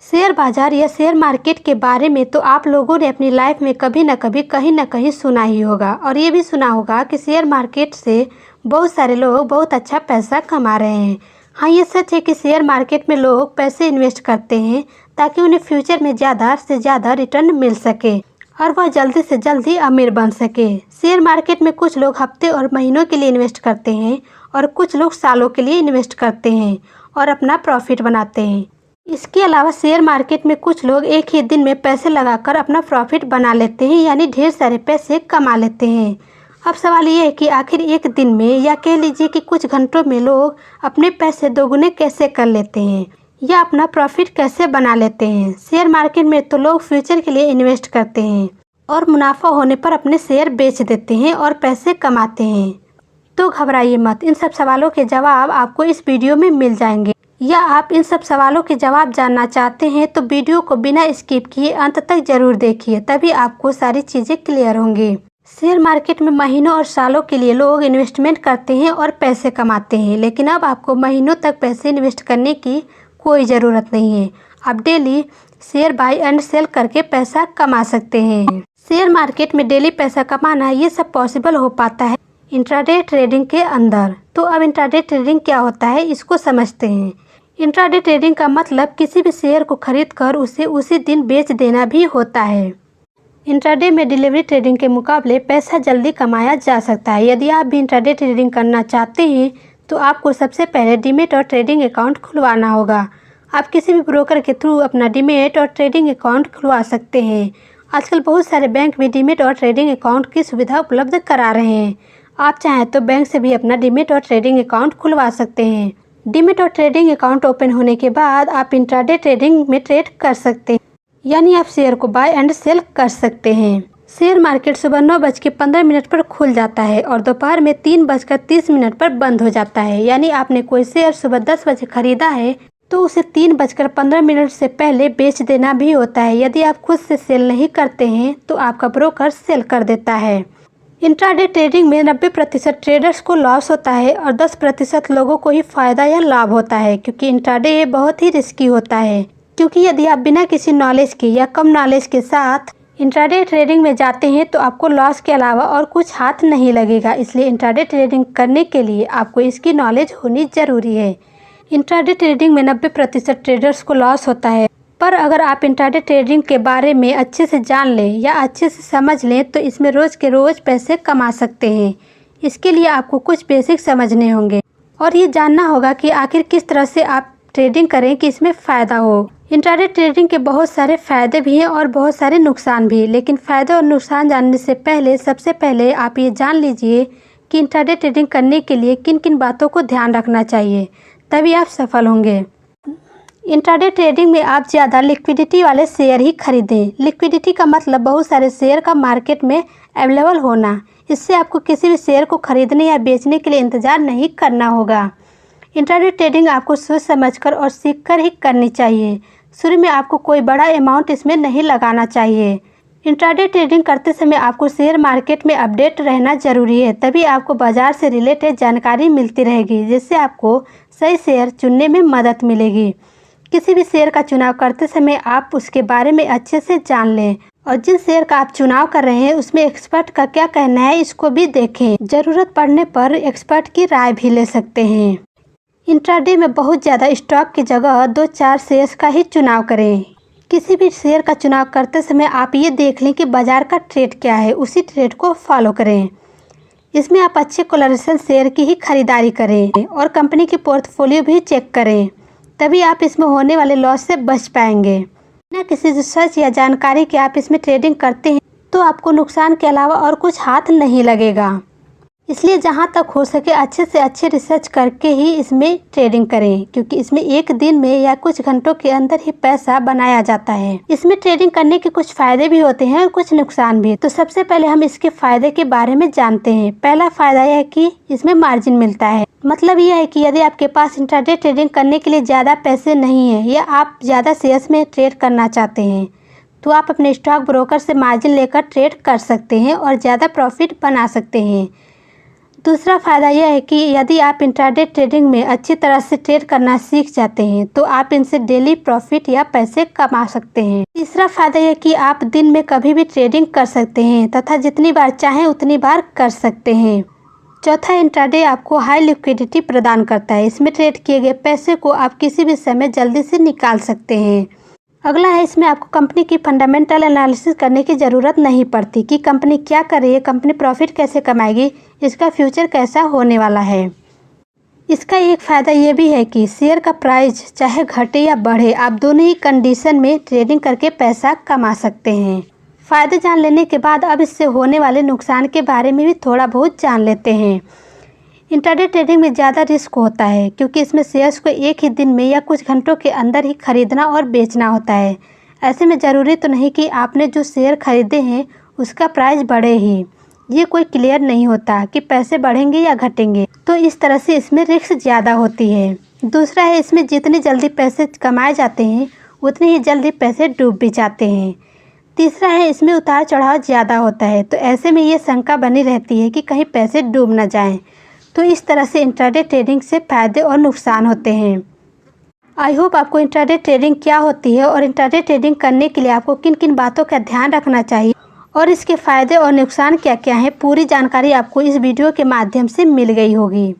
Share बाजार या share market के बारे में तो आप लोगों ने अपनी लाइफ में कभी ना कभी कहीं ना कहीं सुना ही होगा और ये भी सुना होगा कि शेयर मार्केट से बहुत सारे लोग बहुत अच्छा पैसा कमा रहे हैं। हाँ, ये सच है कि शेयर मार्केट में लोग पैसे इन्वेस्ट करते हैं ताकि उन्हें फ्यूचर में ज़्यादा से ज़्यादा रिटर्न मिल सके और वह जल्दी से जल्दी अमीर बन सके। शेयर मार्केट में कुछ लोग हफ्ते और महीनों के लिए इन्वेस्ट करते हैं और कुछ लोग सालों के लिए इन्वेस्ट करते हैं और अपना प्रॉफिट बनाते हैं। इसके अलावा शेयर मार्केट में कुछ लोग एक ही दिन में पैसे लगाकर अपना प्रॉफिट बना लेते हैं, यानी ढेर सारे पैसे कमा लेते हैं। अब सवाल ये है कि आखिर एक दिन में या कह लीजिए कि कुछ घंटों में लोग अपने पैसे दोगुने कैसे कर लेते हैं या अपना प्रॉफिट कैसे बना लेते हैं। शेयर मार्केट में तो लोग फ्यूचर के लिए इन्वेस्ट करते हैं और मुनाफा होने पर अपने शेयर बेच देते हैं और पैसे कमाते हैं। तो घबराइए मत, इन सब सवालों के जवाब आपको इस वीडियो में मिल जाएंगे। या आप इन सब सवालों के जवाब जानना चाहते हैं तो वीडियो को बिना स्किप किए अंत तक जरूर देखिए, तभी आपको सारी चीज़ें क्लियर होंगी। शेयर मार्केट में महीनों और सालों के लिए लोग इन्वेस्टमेंट करते हैं और पैसे कमाते हैं, लेकिन अब आपको महीनों तक पैसे इन्वेस्ट करने की कोई ज़रूरत नहीं है। आप daily share buy and sell करके पैसा कमा सकते हैं। शेयर मार्केट में डेली पैसा कमाना ये सब पॉसिबल हो पाता है इंट्राडे ट्रेडिंग के अंदर। तो अब इंट्राडे ट्रेडिंग क्या होता है, इसको समझते हैं। इंट्राडे ट्रेडिंग का मतलब किसी भी शेयर को खरीद कर उसे उसी दिन बेच देना भी होता है। इंट्राडे में डिलीवरी ट्रेडिंग के मुकाबले पैसा जल्दी कमाया जा सकता है। यदि आप भी इंट्राडे ट्रेडिंग करना चाहते हैं तो आपको सबसे पहले डीमेट और ट्रेडिंग अकाउंट खुलवाना होगा। आप किसी भी ब्रोकर के थ्रू अपना डीमेट और ट्रेडिंग अकाउंट खुलवा सकते हैं। आजकल बहुत सारे बैंक भी डीमेट और ट्रेडिंग अकाउंट की सुविधा उपलब्ध करा रहे हैं। आप चाहें तो बैंक से भी अपना डीमेट और ट्रेडिंग अकाउंट खुलवा सकते हैं। डीमेट और ट्रेडिंग अकाउंट ओपन होने के बाद आप इंट्राडे ट्रेडिंग में ट्रेड कर सकते हैं, यानी आप शेयर को बाय एंड सेल कर सकते हैं। शेयर मार्केट सुबह 9:15 पर खुल जाता है और दोपहर में 3:30 पर बंद हो जाता है। यानी आपने कोई शेयर सुबह 10 बजे खरीदा है तो उसे 3:15 से पहले बेच देना भी होता है। यदि आप खुद से सेल नहीं करते हैं तो आपका ब्रोकर सेल कर देता है। इंट्राडे ट्रेडिंग में 90% ट्रेडर्स को लॉस होता है और 10% लोगों को ही फायदा या लाभ होता है, क्योंकि इंट्राडे बहुत ही रिस्की होता है। क्योंकि यदि आप बिना किसी नॉलेज के या कम नॉलेज के साथ इंट्राडे ट्रेडिंग में जाते हैं तो आपको लॉस के अलावा और कुछ हाथ नहीं लगेगा। इसलिए इंट्राडे ट्रेडिंग करने के लिए आपको इसकी नॉलेज होनी जरूरी है। इंट्राडे ट्रेडिंग में 90% ट्रेडर्स को लॉस होता है, पर अगर आप इंट्राडे ट्रेडिंग के बारे में अच्छे से जान लें या अच्छे से समझ लें तो इसमें रोज़ के रोज़ पैसे कमा सकते हैं। इसके लिए आपको कुछ बेसिक समझने होंगे और ये जानना होगा कि आखिर किस तरह से आप ट्रेडिंग करें कि इसमें फ़ायदा हो। इंट्राडे ट्रेडिंग के बहुत सारे फ़ायदे भी हैं और बहुत सारे नुकसान भी, लेकिन फ़ायदे और नुकसान जानने से पहले सबसे पहले आप ये जान लीजिए कि इंट्राडे ट्रेडिंग करने के लिए किन किन बातों को ध्यान रखना चाहिए, तभी आप सफल होंगे। इंट्राडे ट्रेडिंग में आप ज़्यादा लिक्विडिटी वाले शेयर ही खरीदें। लिक्विडिटी का मतलब बहुत सारे शेयर का मार्केट में अवेलेबल होना। इससे आपको किसी भी शेयर को खरीदने या बेचने के लिए इंतज़ार नहीं करना होगा। इंट्राडे ट्रेडिंग आपको सोच समझकर और सीखकर ही करनी चाहिए। शुरू में आपको कोई बड़ा अमाउंट इसमें नहीं लगाना चाहिए। इंट्राडे ट्रेडिंग करते समय आपको शेयर मार्केट में अपडेट रहना जरूरी है, तभी आपको बाज़ार से रिलेटेड जानकारी मिलती रहेगी, जिससे आपको सही शेयर चुनने में मदद मिलेगी। किसी भी शेयर का चुनाव करते समय आप उसके बारे में अच्छे से जान लें और जिस शेयर का आप चुनाव कर रहे हैं उसमें एक्सपर्ट का क्या कहना है इसको भी देखें। ज़रूरत पड़ने पर एक्सपर्ट की राय भी ले सकते हैं। इंट्राडे में बहुत ज़्यादा स्टॉक की जगह 2-4 शेयर्स का ही चुनाव करें। किसी भी शेयर का चुनाव करते समय आप ये देख लें कि बाज़ार का ट्रेड क्या है, उसी ट्रेड को फॉलो करें। इसमें आप अच्छे कोलैटरल शेयर की ही खरीदारी करें और कंपनी की पोर्टफोलियो भी चेक करें, तभी आप इसमें होने वाले लॉस से बच पाएंगे। बिना किसी रिसर्च या जानकारी के आप इसमें ट्रेडिंग करते हैं तो आपको नुकसान के अलावा और कुछ हाथ नहीं लगेगा। इसलिए जहां तक हो सके अच्छे से अच्छे रिसर्च करके ही इसमें ट्रेडिंग करें, क्योंकि इसमें एक दिन में या कुछ घंटों के अंदर ही पैसा बनाया जाता है। इसमें ट्रेडिंग करने के कुछ फ़ायदे भी होते हैं और कुछ नुकसान भी। तो सबसे पहले हम इसके फ़ायदे के बारे में जानते हैं। पहला फ़ायदा यह है कि इसमें मार्जिन मिलता है। मतलब यह है कि यदि आपके पास इंट्राडे ट्रेडिंग करने के लिए ज़्यादा पैसे नहीं है या आप ज़्यादा शेयर्स में ट्रेड करना चाहते हैं तो आप अपने स्टॉक ब्रोकर से मार्जिन लेकर ट्रेड कर सकते हैं और ज़्यादा प्रॉफिट बना सकते हैं। दूसरा फ़ायदा यह है कि यदि आप इंट्राडे ट्रेडिंग में अच्छी तरह से ट्रेड करना सीख जाते हैं तो आप इनसे डेली प्रॉफिट या पैसे कमा सकते हैं। तीसरा फ़ायदा यह कि आप दिन में कभी भी ट्रेडिंग कर सकते हैं तथा जितनी बार चाहें उतनी बार कर सकते हैं। चौथा, इंट्राडे आपको हाई लिक्विडिटी प्रदान करता है। इसमें ट्रेड किए गए पैसे को आप किसी भी समय जल्दी से निकाल सकते हैं। अगला है, इसमें आपको कंपनी की फंडामेंटल एनालिसिस करने की ज़रूरत नहीं पड़ती कि कंपनी क्या कर रही है, कंपनी प्रॉफिट कैसे कमाएगी, इसका फ्यूचर कैसा होने वाला है। इसका एक फ़ायदा ये भी है कि शेयर का प्राइस चाहे घटे या बढ़े, आप दोनों ही कंडीशन में ट्रेडिंग करके पैसा कमा सकते हैं। फ़ायदे जान लेने के बाद अब इससे होने वाले नुकसान के बारे में भी थोड़ा बहुत जान लेते हैं। इंट्राडे ट्रेडिंग में ज़्यादा रिस्क होता है क्योंकि इसमें शेयर्स को एक ही दिन में या कुछ घंटों के अंदर ही खरीदना और बेचना होता है। ऐसे में ज़रूरी तो नहीं कि आपने जो शेयर खरीदे हैं उसका प्राइस बढ़े ही, ये कोई क्लियर नहीं होता कि पैसे बढ़ेंगे या घटेंगे, तो इस तरह से इसमें रिस्क ज़्यादा होती है। दूसरा है, इसमें जितनी जल्दी पैसे कमाए जाते हैं उतने ही जल्दी पैसे डूब भी जाते हैं। तीसरा है, इसमें उतार चढ़ाव ज़्यादा होता है, तो ऐसे में ये शंका बनी रहती है कि कहीं पैसे डूब ना जाएं। तो इस तरह से इंट्राडे ट्रेडिंग से फ़ायदे और नुकसान होते हैं। आई होप आपको इंट्राडे ट्रेडिंग क्या होती है और इंट्राडे ट्रेडिंग करने के लिए आपको किन किन बातों का ध्यान रखना चाहिए और इसके फ़ायदे और नुकसान क्या क्या हैं, पूरी जानकारी आपको इस वीडियो के माध्यम से मिल गई होगी।